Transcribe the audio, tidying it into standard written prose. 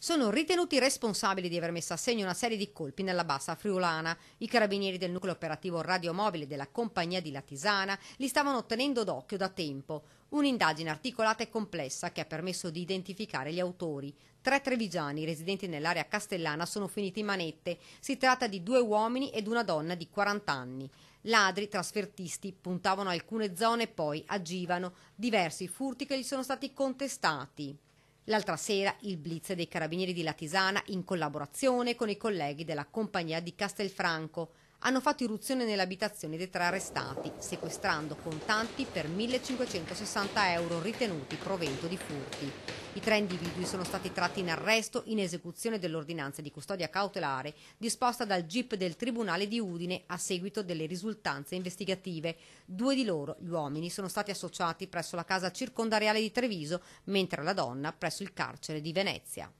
Sono ritenuti responsabili di aver messo a segno una serie di colpi nella bassa friulana. I carabinieri del nucleo operativo radiomobile della compagnia di Latisana li stavano tenendo d'occhio da tempo. Un'indagine articolata e complessa che ha permesso di identificare gli autori. 3 trevigiani residenti nell'area castellana sono finiti in manette. Si tratta di 2 uomini ed una donna di 40 anni. Ladri, trasfertisti, puntavano a alcune zone e poi agivano. Diversi furti che gli sono stati contestati. L'altra sera il blitz dei carabinieri di Latisana, in collaborazione con i colleghi della compagnia di Castelfranco, hanno fatto irruzione nelle abitazioni dei 3 arrestati, sequestrando contanti per 1.560 euro ritenuti provento di furti. I 3 individui sono stati tratti in arresto in esecuzione dell'ordinanza di custodia cautelare disposta dal GIP del Tribunale di Udine a seguito delle risultanze investigative. 2 di loro, gli uomini, sono stati associati presso la casa circondariale di Treviso, mentre la donna presso il carcere di Venezia.